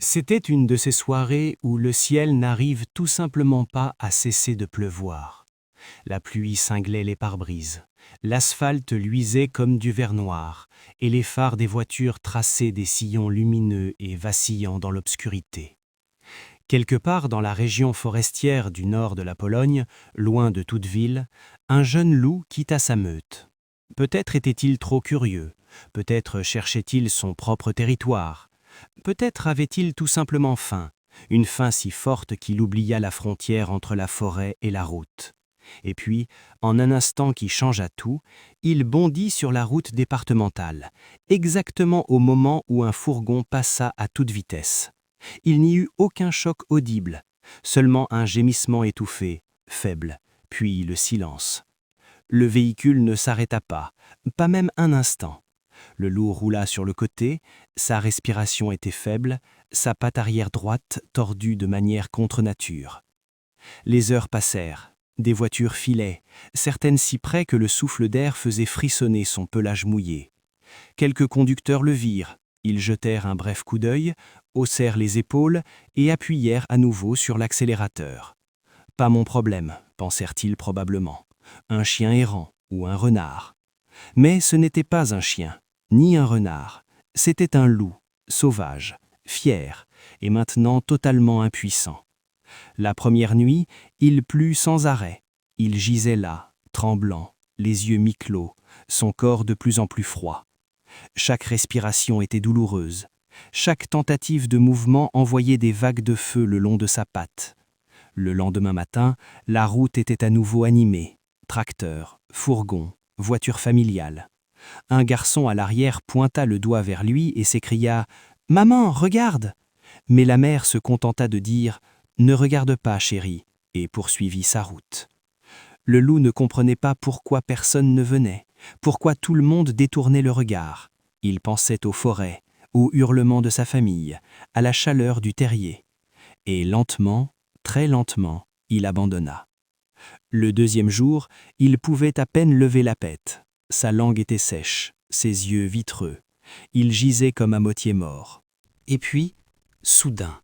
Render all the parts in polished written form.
C'était une de ces soirées où le ciel n'arrive tout simplement pas à cesser de pleuvoir. La pluie cinglait les pare-brises, l'asphalte luisait comme du verre noir, et les phares des voitures traçaient des sillons lumineux et vacillants dans l'obscurité. Quelque part dans la région forestière du nord de la Pologne, loin de toute ville, un jeune loup quitta sa meute. Peut-être était-il trop curieux, peut-être cherchait-il son propre territoire, peut-être avait-il tout simplement faim, une faim si forte qu'il oublia la frontière entre la forêt et la route. Et puis, en un instant qui changea tout, il bondit sur la route départementale, exactement au moment où un fourgon passa à toute vitesse. Il n'y eut aucun choc audible, seulement un gémissement étouffé, faible, puis le silence. Le véhicule ne s'arrêta pas même un instant. Le loup roula sur le côté, sa respiration était faible, sa patte arrière droite tordue de manière contre nature. Les heures passèrent, des voitures filaient, certaines si près que le souffle d'air faisait frissonner son pelage mouillé. Quelques conducteurs le virent, ils jetèrent un bref coup d'œil, haussèrent les épaules et appuyèrent à nouveau sur l'accélérateur. « Pas mon problème », pensèrent-ils probablement. Un chien errant ou un renard. Mais ce n'était pas un chien, ni un renard. C'était un loup, sauvage, fier, et maintenant totalement impuissant. La première nuit, il plut sans arrêt. Il gisait là, tremblant, les yeux mi-clos, son corps de plus en plus froid. Chaque respiration était douloureuse. Chaque tentative de mouvement envoyait des vagues de feu le long de sa patte. Le lendemain matin, la route était à nouveau animée. Tracteurs, fourgons, voitures familiales. Un garçon à l'arrière pointa le doigt vers lui et s'écria « Maman, regarde !» Mais la mère se contenta de dire « Ne regarde pas, chérie » et poursuivit sa route. Le loup ne comprenait pas pourquoi personne ne venait, pourquoi tout le monde détournait le regard. Il pensait aux forêts, aux hurlements de sa famille, à la chaleur du terrier. Et lentement, très lentement, il abandonna. Le deuxième jour, il pouvait à peine lever la tête. Sa langue était sèche, ses yeux vitreux. Il gisait comme à moitié mort. Et puis, soudain,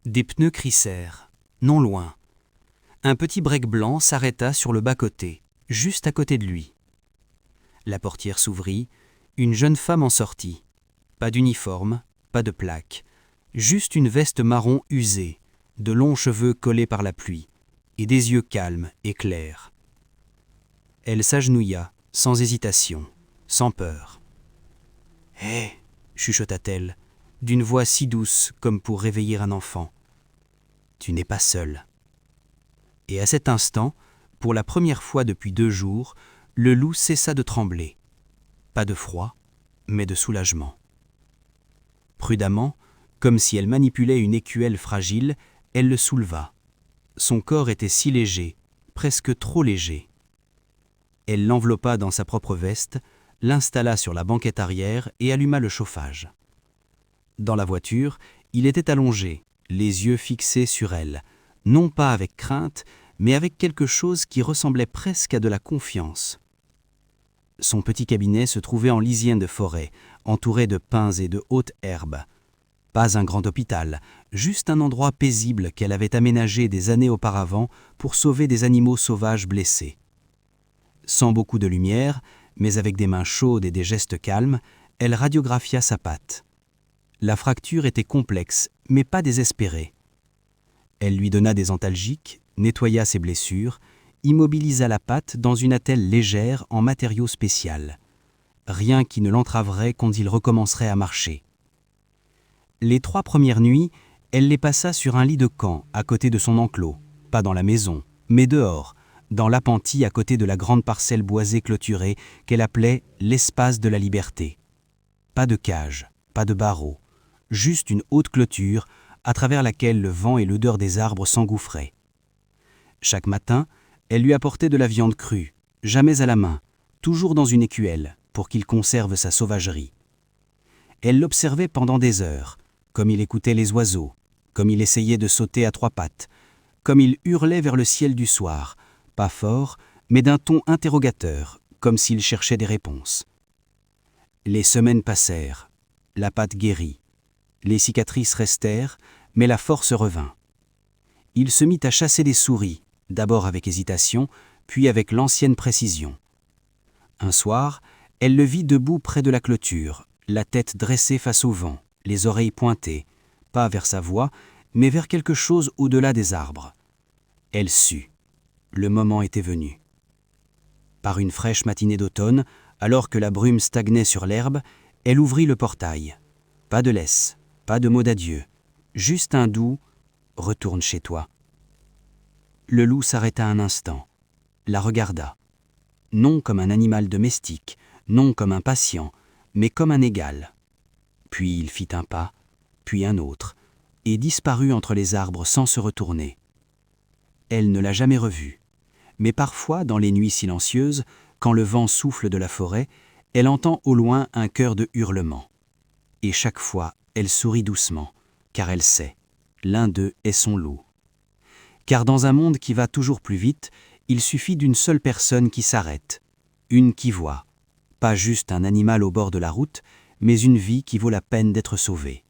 des pneus crissèrent, non loin. Un petit break blanc s'arrêta sur le bas-côté, juste à côté de lui. La portière s'ouvrit, une jeune femme en sortit. Pas d'uniforme, pas de plaque, juste une veste marron usée, de longs cheveux collés par la pluie, et des yeux calmes et clairs. Elle s'agenouilla, sans hésitation, sans peur. « Hé !» chuchota-t-elle, d'une voix si douce comme pour réveiller un enfant. « Tu n'es pas seul. » Et à cet instant, pour la première fois depuis 2 jours, le loup cessa de trembler. Pas de froid, mais de soulagement. Prudemment, comme si elle manipulait une écuelle fragile, elle le souleva. Son corps était si léger, presque trop léger. Elle l'enveloppa dans sa propre veste, l'installa sur la banquette arrière et alluma le chauffage. Dans la voiture, il était allongé, les yeux fixés sur elle, non pas avec crainte, mais avec quelque chose qui ressemblait presque à de la confiance. Son petit cabinet se trouvait en lisière de forêt, entouré de pins et de hautes herbes. Pas un grand hôpital, juste un endroit paisible qu'elle avait aménagé des années auparavant pour sauver des animaux sauvages blessés. Sans beaucoup de lumière, mais avec des mains chaudes et des gestes calmes, elle radiographia sa patte. La fracture était complexe, mais pas désespérée. Elle lui donna des antalgiques, nettoya ses blessures, immobilisa la patte dans une attelle légère en matériau spécial. Rien qui ne l'entraverait quand il recommencerait à marcher. Les 3 premières nuits, elle les passa sur un lit de camp à côté de son enclos, pas dans la maison, mais dehors, dans l'appentis à côté de la grande parcelle boisée clôturée qu'elle appelait l'espace de la liberté. Pas de cage, pas de barreaux, juste une haute clôture à travers laquelle le vent et l'odeur des arbres s'engouffraient. Chaque matin, elle lui apportait de la viande crue, jamais à la main, toujours dans une écuelle, pour qu'il conserve sa sauvagerie. Elle l'observait pendant des heures, comme il écoutait les oiseaux, comme il essayait de sauter à 3 pattes, comme il hurlait vers le ciel du soir, pas fort, mais d'un ton interrogateur, comme s'il cherchait des réponses. Les semaines passèrent, la patte guérit. Les cicatrices restèrent, mais la force revint. Il se mit à chasser les souris, d'abord avec hésitation, puis avec l'ancienne précision. Un soir, elle le vit debout près de la clôture, la tête dressée face au vent, les oreilles pointées, pas vers sa voix, mais vers quelque chose au-delà des arbres. Elle sut. Le moment était venu. Par une fraîche matinée d'automne, alors que la brume stagnait sur l'herbe, elle ouvrit le portail. Pas de laisse, pas de mot d'adieu, juste un doux « Retourne chez toi ». Le loup s'arrêta un instant, la regarda. Non comme un animal domestique, non comme un patient, mais comme un égal. Puis il fit un pas, puis un autre, et disparut entre les arbres sans se retourner. Elle ne l'a jamais revu, mais parfois, dans les nuits silencieuses, quand le vent souffle de la forêt, elle entend au loin un chœur de hurlements. Et chaque fois, elle sourit doucement, car elle sait, l'un d'eux est son loup. Car dans un monde qui va toujours plus vite, il suffit d'une seule personne qui s'arrête, une qui voit, pas juste un animal au bord de la route, mais une vie qui vaut la peine d'être sauvée.